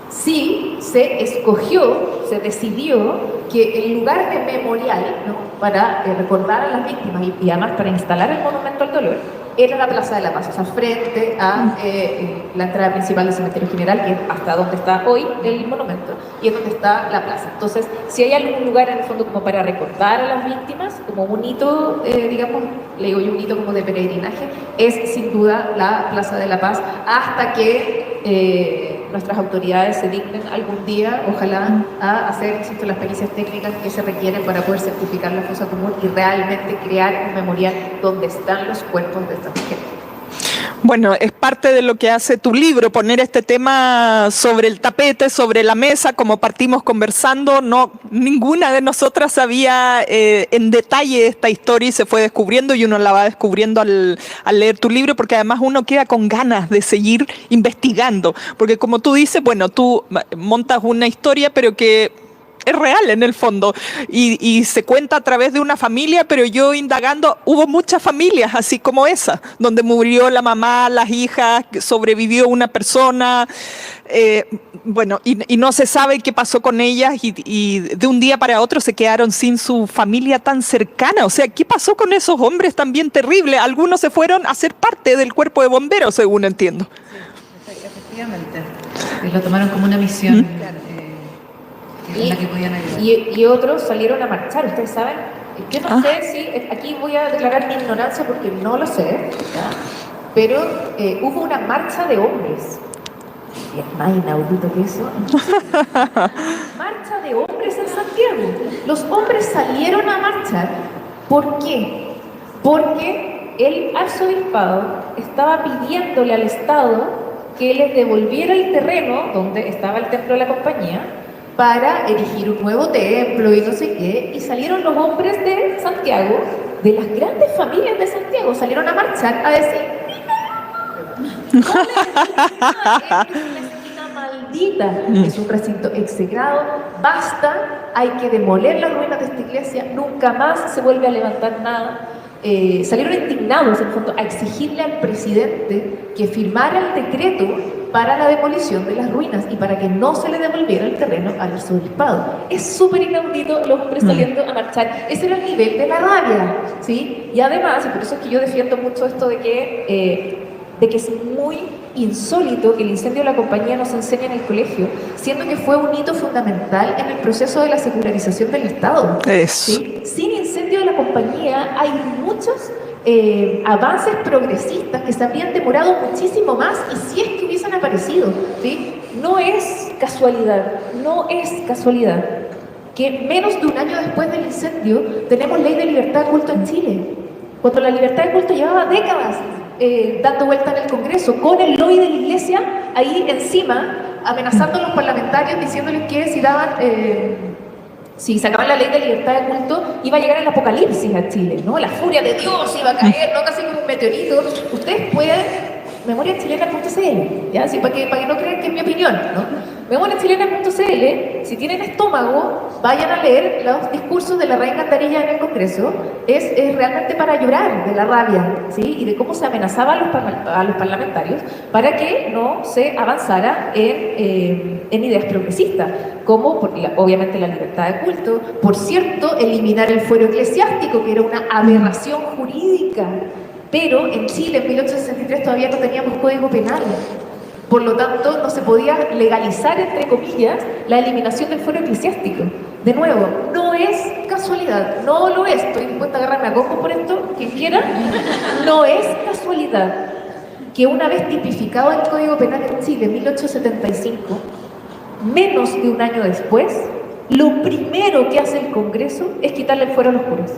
sí se escogió, se decidió que el lugar de memorial, ¿no?, para recordar a las víctimas y además para instalar el monumento al dolor era la Plaza de la Paz, o sea, frente a la entrada principal del cementerio general, que es hasta donde está hoy el monumento, y es donde está la plaza. Entonces, si hay algún lugar en el fondo como para recordar a las víctimas, como un hito, digamos, le digo yo un hito como de peregrinaje, es sin duda la Plaza de la Paz, hasta que nuestras autoridades se dignen algún día, ojalá, a hacer, insisto, las pericias técnicas que se requieren para poder certificar la fosa común y realmente crear un memorial donde están los cuerpos de estas mujeres. Bueno, es parte de lo que hace tu libro, poner este tema sobre el tapete, sobre la mesa, como partimos conversando. No, ninguna de nosotras sabía en detalle esta historia y se fue descubriendo y uno la va descubriendo al leer tu libro, porque además uno queda con ganas de seguir investigando, porque como tú dices, bueno, tú montas una historia, pero que es real en el fondo y se cuenta a través de una familia, pero yo indagando, hubo muchas familias así como esa, donde murió la mamá, las hijas, sobrevivió una persona, bueno, y no se sabe qué pasó con ellas y de un día para otro se quedaron sin su familia tan cercana. O sea, ¿qué pasó con esos hombres también terribles? Algunos se fueron a ser parte del cuerpo de bomberos, según entiendo. Sí, efectivamente. Y lo tomaron como una misión. La que podían ayudar. Y otros salieron a marchar, ustedes saben. Yo no sé si, aquí voy a declarar mi ignorancia porque no lo sé, ¿ya? Pero hubo una marcha de hombres. Y es más inaudito que eso. Marcha de hombres en Santiago. Los hombres salieron a marchar. ¿Por qué? Porque el arzobispado estaba pidiéndole al Estado que les devolviera el terreno donde estaba el templo de la compañía para erigir un nuevo templo y no sé qué, y salieron los hombres de Santiago, de las grandes familias de Santiago, salieron a marchar a decir ¡no le es una esquina maldita! Es un recinto execrado, basta, hay que demoler las ruinas de esta iglesia, nunca más se vuelve a levantar nada. Salieron indignados en el fondo a exigirle al presidente que firmara el decreto para la demolición de las ruinas y para que no se le devolviera el terreno al arzobispado. Es súper inaudito los hombres saliendo a marchar. Ese era el nivel de la rabia, ¿sí? Y además, y por eso es que yo defiendo mucho esto de que es muy insólito que el incendio de la compañía no se enseñe en el colegio, siendo que fue un hito fundamental en el proceso de la secularización del Estado. ¿Sí? Sin incendio de la compañía hay muchos avances progresistas que se habrían demorado muchísimo más y si es que hubiesen aparecido, ¿sí? No es casualidad, no es casualidad que menos de un año después del incendio tenemos ley de libertad de culto en Chile, cuando la libertad de culto llevaba décadas dando vuelta en el Congreso, con el lobby de la Iglesia ahí encima, amenazando a los parlamentarios, diciéndoles que si sacaban la ley de libertad de culto, iba a llegar el apocalipsis a Chile, ¿no? La furia de Dios iba a caer, ¿no? Casi como un meteorito. Ustedes pueden, memoriachilena.cl, ¿ya? Sí, para que no crean que es mi opinión, ¿no? memoriachilena.cl, si tienen estómago, vayan a leer los discursos de la reina Cantarilla en el Congreso. Es realmente para llorar de la rabia, ¿sí? Y de cómo se amenazaba a los parlamentarios para que no se avanzara en ideas progresistas, como obviamente la libertad de culto, por cierto, eliminar el fuero eclesiástico, que era una aberración jurídica. Pero en Chile, en 1863, todavía no teníamos código penal. Por lo tanto, no se podía legalizar, entre comillas, la eliminación del fuero eclesiástico. De nuevo, no es casualidad, no lo es. Estoy dispuesta a agarrarme a coco por esto, quien quiera. No es casualidad que una vez tipificado el Código Penal en Chile en 1875, menos de un año después, lo primero que hace el Congreso es quitarle el fuero a los curas.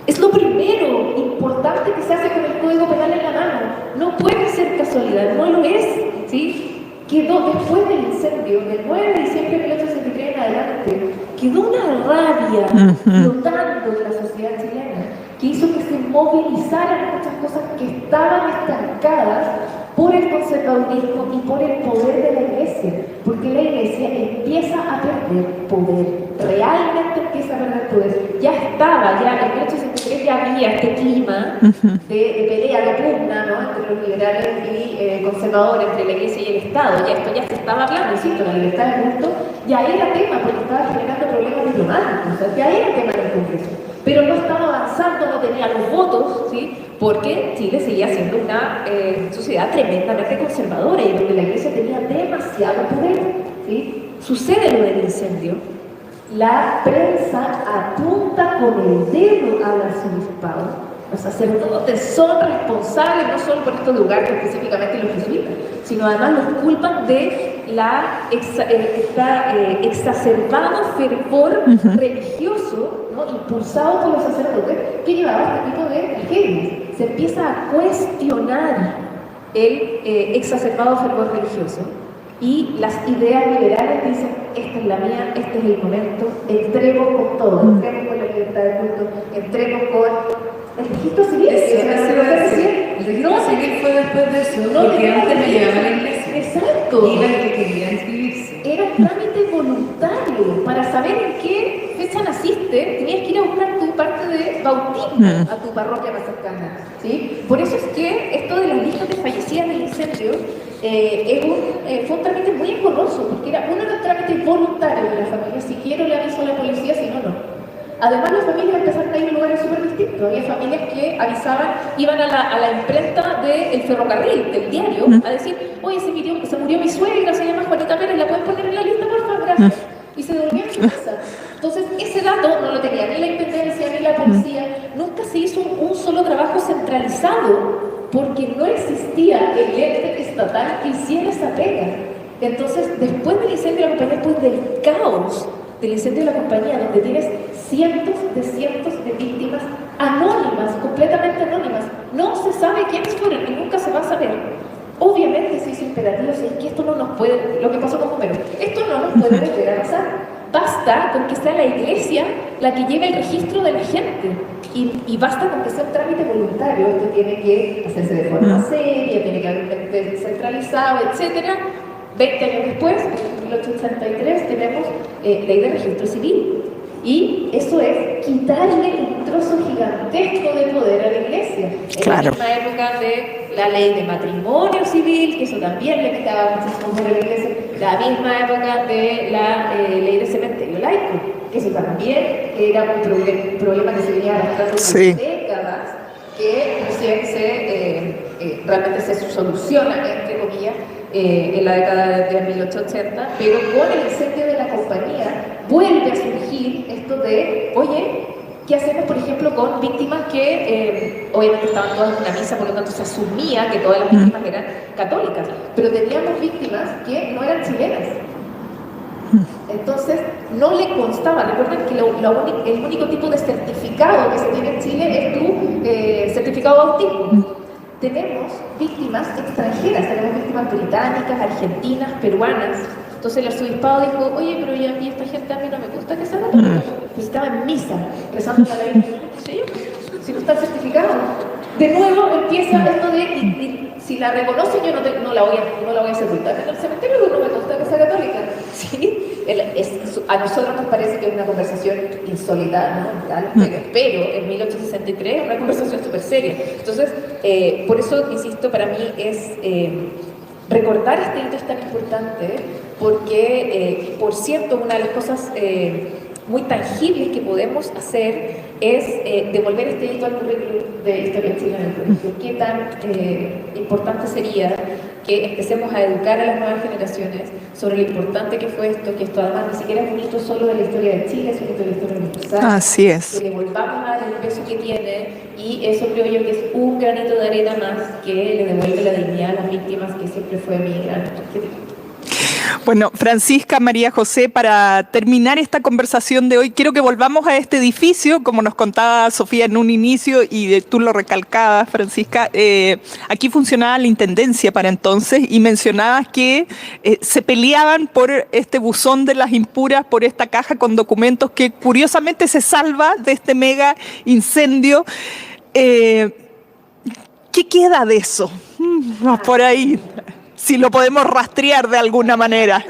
Es lo primero importante que se hace con el Código Penal en la mano. No puede ser casualidad, no lo es, ¿sí? Quedó después del incendio, del 9 de diciembre de 1863 en adelante, quedó una rabia flotando en la sociedad chilena que hizo que se movilizaran muchas cosas que estaban estancadas por el conservadurismo y por el poder de la Iglesia, porque la Iglesia empieza a perder poder, realmente empieza a perder poder. Ya estaba, ya en 1863 ya había este clima de pelea, de pugna, ¿no?, entre los liberales y conservadores, entre la Iglesia y el Estado. Ya esto ya se estaba hablando, insisto, la libertad del culto ya era tema porque estaba generando problemas diplomáticos, o sea, ya era tema del Congreso. Pero no estaba avanzando, no tenía los votos, ¿sí?, porque Chile seguía siendo una sociedad tremendamente conservadora y donde la Iglesia tenía demasiado poder, ¿sí? Sucede lo del incendio, la prensa apunta con el dedo al arzobispado. Los sacerdotes son responsables no solo por estos lugares, específicamente los jesuitas, sino además los culpan de la exacerbado fervor religioso, ¿no?, impulsado por los sacerdotes, que llevaba este tipo de tragedias. Se empieza a cuestionar el exacerbado fervor religioso y las ideas liberales dicen: esta es la mía, este es el momento, entremos con todo, entremos con la libertad de culto, entremos con el registro civil. El registro civil fue después de eso, no, porque antes me llevaban a la iglesia. Exacto. Y las que querían inscribirse. Era un trámite voluntario. Para saber en qué fecha naciste, tenías que ir a buscar tu parte de bautismo a tu parroquia más cercana, ¿sí? Por eso es que esto de las listas de fallecidas del incendio fue un trámite muy engorroso, porque era uno de los trámites voluntarios de la familia. Si quiero le aviso a la policía, si no, no. Además, las familias empezaron a ir a lugares súper distintos. Había familias que avisaban, iban a la imprenta del ferrocarril, del diario, a decir: oye, se murió mi suegra, se llama Juanita Pérez, ¿la pueden poner en la lista, por favor? Gracias. Y se devolvían a su casa. Entonces, ese dato no lo tenía ni la intendencia ni la policía. Nunca se hizo un solo trabajo centralizado, porque no existía el ente estatal que hiciera esa pega. Entonces, después del incendio de la compañía, después del caos del incendio de la compañía, donde tienes cientos de víctimas anónimas, completamente anónimas, no se sabe quiénes fueron y nunca se va a saber. Obviamente se hizo imperativo, es que esto no nos puede, lo que pasó con Homero, esto no nos puede volver a pasar. Basta con que sea la Iglesia la que lleve el registro de la gente y basta con que sea un trámite voluntario. Esto tiene que hacerse de forma seria, tiene que haber un ente centralizado, etcétera. 20 años después, en 1863, tenemos ley de registro civil. Y eso es quitarle un trozo gigantesco de poder a la Iglesia. Claro. En la misma época de la ley de matrimonio civil, que eso también le quitaba muchísimo poder a la Iglesia. La misma época de la ley de cementerio laico, que eso también era un problema que se venía arrastrando por décadas, que recién realmente se soluciona, entre comillas, en la década de 1880, pero con el incendio de la compañía vuelve a surgir esto de: oye, ¿qué hacemos, por ejemplo, con víctimas que obviamente estaban todas en una misa, por lo tanto se asumía que todas las víctimas eran católicas, pero teníamos víctimas que no eran chilenas? Entonces, no le constaba. Recuerden que el único tipo de certificado que se tiene en Chile es tu certificado de bautismo. Tenemos víctimas extranjeras, tenemos víctimas británicas, argentinas, peruanas. Entonces el arzobispado dijo: oye, pero ya a mí esta gente, a mí no me gusta que sea católica. Pues estaba en misa, rezando la ley. Si no está certificado. De nuevo empieza esto de: si la reconocen, yo no la voy a sepultar en el cementerio, porque no me gusta que sea católica. ¿Sí? A nosotros nos parece que es una conversación insólita, ¿no? Pero en 1863 es una conversación súper seria. Entonces, por eso, insisto, para mí es recordar este hito es tan importante, porque, por cierto, una de las cosas muy tangibles que podemos hacer es devolver este hito al currículum de Historia de Chile en el colegio. ¿Qué tan importante sería que empecemos a educar a las nuevas generaciones sobre lo importante que fue esto, que esto además ni siquiera es un hito solo de la historia de Chile, es un hito de la historia universal? Así es. Que le volvamos a dar el peso que tiene, y eso creo yo que es un granito de arena más que le devuelve la dignidad a las víctimas, que siempre fue mi gran objetivo. Bueno, Francisca, María José, para terminar esta conversación de hoy, quiero que volvamos a este edificio, como nos contaba Sofía en un inicio, y tú lo recalcabas, Francisca. Aquí funcionaba la intendencia para entonces, y mencionabas que se peleaban por este buzón de las impuras, por esta caja con documentos que curiosamente se salva de este mega incendio. ¿Qué queda de eso? Por ahí, si lo podemos rastrear de alguna manera.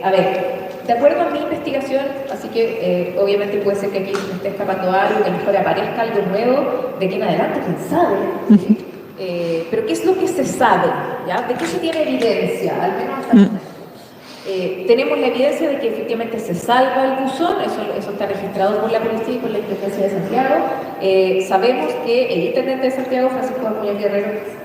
A ver, de acuerdo a mi investigación, así que obviamente puede ser que aquí me esté escapando algo, que mejor aparezca algo nuevo, de aquí en adelante, quién sabe. Pero ¿qué es lo que se sabe? ¿Ya? ¿De qué se tiene evidencia? Al menos hasta el momento. Tenemos la evidencia de que efectivamente se salva el buzón, eso está registrado por la policía y por la Intendencia de Santiago. Sabemos que el intendente de Santiago, Francisco Acuña Guerrero,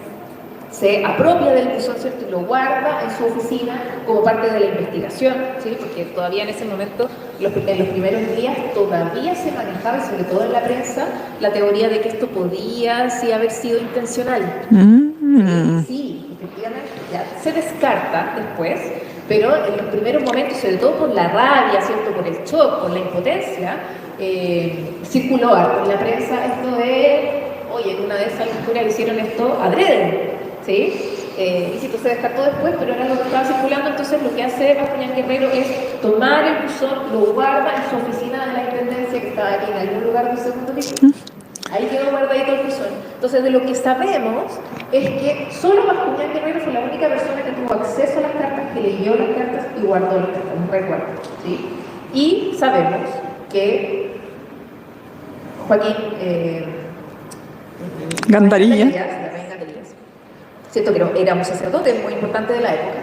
se apropia del buzón, ¿cierto? Y lo guarda en su oficina como parte de la investigación, ¿sí? Porque todavía en ese momento, en los primeros días, todavía se manejaba, sobre todo en la prensa, la teoría de que esto podía sí haber sido intencional. Sí, efectivamente, ya se descarta después, pero en los primeros momentos, sobre todo por la rabia, ¿cierto? Por el shock, por la impotencia, circuló en la prensa esto de, oye, en una de esas lecturas hicieron esto adrede, ¿sí? Y si se descartó después, pero era lo que estaba circulando. Entonces lo que hace Acuña Guerrero es tomar el buzón, lo guarda en su oficina de la Intendencia, que estaba aquí en algún lugar del segundo piso. Ahí quedó guardadito el buzón. Entonces, de lo que sabemos es que solo Acuña Guerrero fue la única persona que tuvo acceso a las cartas, que leyó las cartas y guardó las cartas, no recuerdo, ¿sí? Y sabemos que Joaquín Gandarilla, cierto, que era un sacerdote muy importante de la época,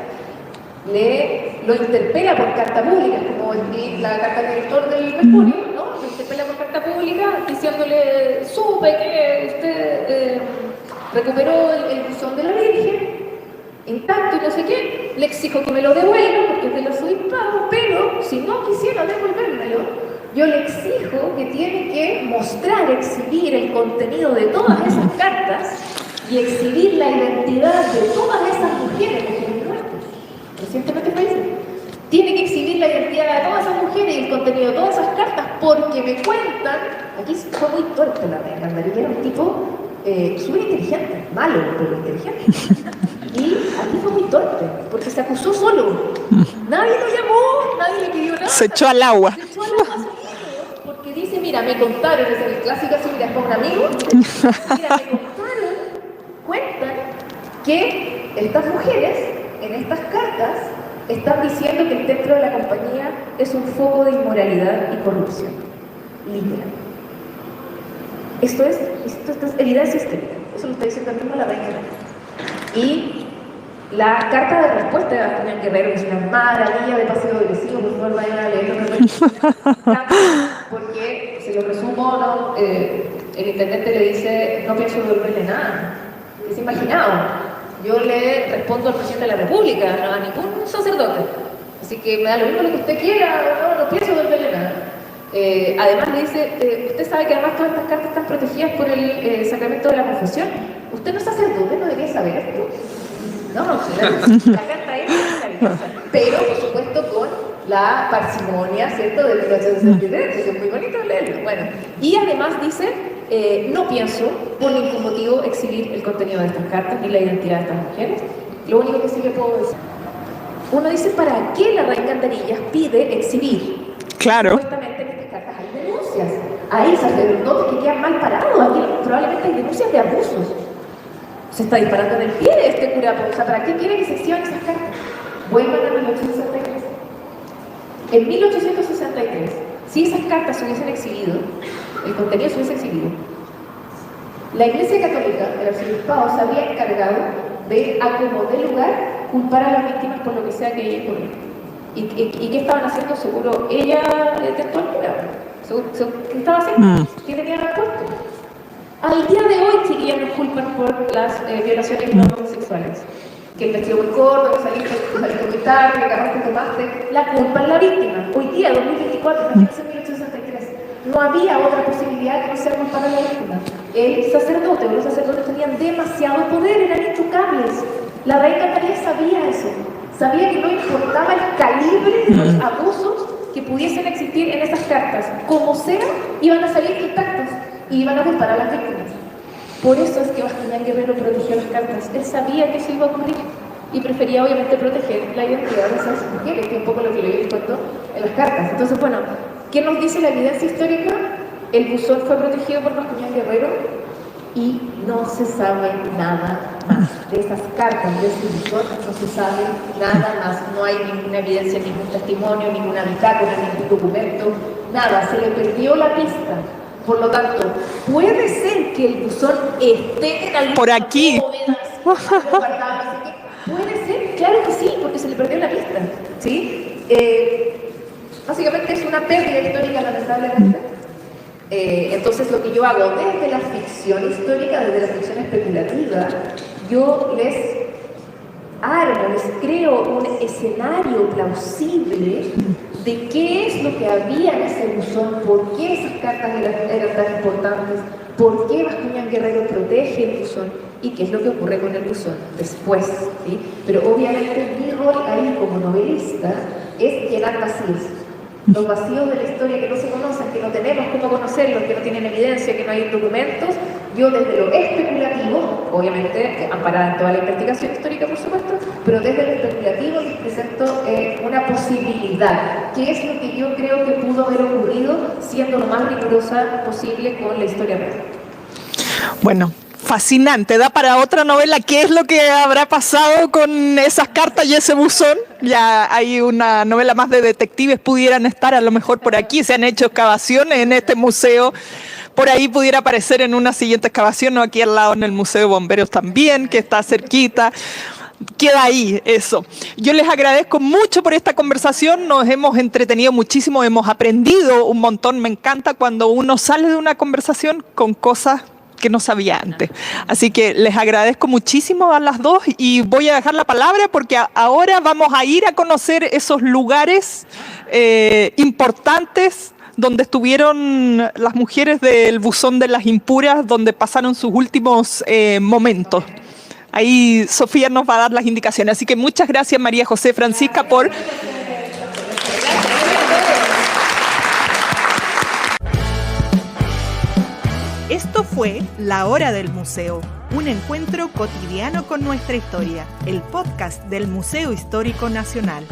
lo interpela por carta pública, como la carta del director del Mercurio, ¿no? Lo interpela por carta pública diciéndole: supe que usted recuperó el buzón de la Virgen intacto y no sé qué, le exijo que me lo devuelva porque es del arzobispado, pero si no quisiera devolvérmelo, yo le exijo que tiene que mostrar, exhibir el contenido de todas esas cartas y exhibir la identidad de todas esas mujeres que fueron muertas recientemente fallecidas. Tiene que exhibir la identidad de todas esas mujeres y el contenido de todas esas cartas, porque me cuentan, aquí fue muy torpe la reina Gandarilla, era un tipo súper inteligente, malo, pero inteligente. Y aquí fue muy torpe, porque se acusó solo. Nadie lo llamó, nadie le pidió nada. se echó al agua. Se echó al agua solito, porque dice: mira, me contaron, es el clásico así, mira, es para un amigo. Mira, me contaron, cuentan que estas mujeres, en estas cartas, están diciendo que el templo de la compañía es un foco de inmoralidad y corrupción. Literal. Esto es evidencia histórica. Eso lo está diciendo mismo la reina. Y la carta de respuesta de Acuña Guerrero, que es una maravilla de paseo agresivo, por favor vayan a leerlo, porque, si lo resumo, ¿no? El intendente le dice: no pienso devolverle nada. Es imaginado. Yo le respondo al presidente de la República, no a ningún sacerdote. Así que me da lo mismo lo que usted quiera, no pienso devolverle nada. Además le dice: usted sabe que además todas estas cartas están protegidas por el sacramento de la confesión. Usted no es sacerdote, no debería saber esto. No, la carta es maravillosa, pero por supuesto con la parsimonia, ¿cierto?, de 1863, que es muy bonito leerlo. Bueno, y además dice: no pienso por ningún motivo exhibir el contenido de estas cartas ni la identidad de estas mujeres. Lo único que sí le puedo decir, uno dice: ¿para qué la reina Gandarillas pide exhibir? Claro. Supuestamente en estas cartas hay denuncias, hay sacerdotes que quedan mal parados, aquí probablemente hay denuncias de abusos. Se está disparando en el pie de este cura, o sea, ¿para qué quiere que se exhiban esas cartas? Vuelvan a 1863. En 1863, si esas cartas se hubiesen exhibido, el contenido se hubiese exhibido, la Iglesia Católica, el arzobispado, se había encargado de, a como de lugar, culpar a las víctimas por lo que sea que hayan ocurrido. ¿Y qué estaban haciendo? Seguro ella tentó altura. ¿Qué estaba haciendo? ¿Qué tenía repuesto? Al día de hoy, chiquillas, nos culpan por las violaciones no sexuales. Que el vestido muy corto, que saliste muy tarde, que agarraste, tomaste. La culpa es la víctima. Hoy día, 2024, imagínense en 1863, no había otra posibilidad que no sea culpar a la víctima. El sacerdote o los sacerdotes tenían demasiado poder, eran intocables. La reina María sabía eso. Sabía que no importaba el calibre de los abusos que pudiesen existir en esas cartas. Como sea, iban a salir intactas y iban a culpar a las víctimas. Por eso es que Bascuñán Guerrero protegió las cartas. Él sabía que eso iba a ocurrir y prefería obviamente proteger la identidad de esas mujeres, que es un poco lo que le había dispuesto en las cartas. Entonces, bueno, ¿qué nos dice la evidencia histórica? El buzón fue protegido por Bascuñán Guerrero y no se sabe nada más. De esas cartas, de ese buzón, no se sabe nada más. No hay ninguna evidencia, ningún testimonio, ninguna bitácora, ningún documento, nada. Se le perdió la pista. Por lo tanto, puede ser que el buzón esté en algún por aquí. Puede ser, claro que sí, porque se le perdió la pista, ¿sí? Básicamente es una pérdida histórica, lamentablemente. Entonces, lo que yo hago desde la ficción histórica, desde la ficción especulativa, yo les armo, les creo un escenario plausible de qué es lo que había en ese buzón, por qué esas cartas eran tan importantes, por qué Bascuñán Guerrero protege el buzón y qué es lo que ocurre con el buzón después, ¿sí? Pero obviamente mi rol ahí como novelista es llenar vacíos. Los vacíos de la historia que no se conocen, que no tenemos cómo conocerlos, que no tienen evidencia, que no hay documentos, yo desde lo especulativo, obviamente amparada en toda la investigación histórica por supuesto, pero desde lo especulativo les presento una posibilidad, que es lo que yo creo que pudo haber ocurrido siendo lo más rigurosa posible con la historia real. Bueno, fascinante, da para otra novela. ¿Qué es lo que habrá pasado con esas cartas y ese buzón? Ya hay una novela más de detectives, pudieran estar a lo mejor por aquí, se han hecho excavaciones en este museo, por ahí pudiera aparecer en una siguiente excavación, o aquí al lado en el Museo de Bomberos también, que está cerquita. Queda ahí eso. Yo les agradezco mucho por esta conversación, nos hemos entretenido muchísimo, hemos aprendido un montón. Me encanta cuando uno sale de una conversación con cosas que no sabía antes. Así que les agradezco muchísimo a las dos y voy a dejar la palabra porque ahora vamos a ir a conocer esos lugares importantes donde estuvieron las mujeres del buzón de las impuras, donde pasaron sus últimos momentos. Ahí Sofía nos va a dar las indicaciones. Así que muchas gracias, María José Francisca, por... Esto fue La Hora del Museo, un encuentro cotidiano con nuestra historia, el podcast del Museo Histórico Nacional.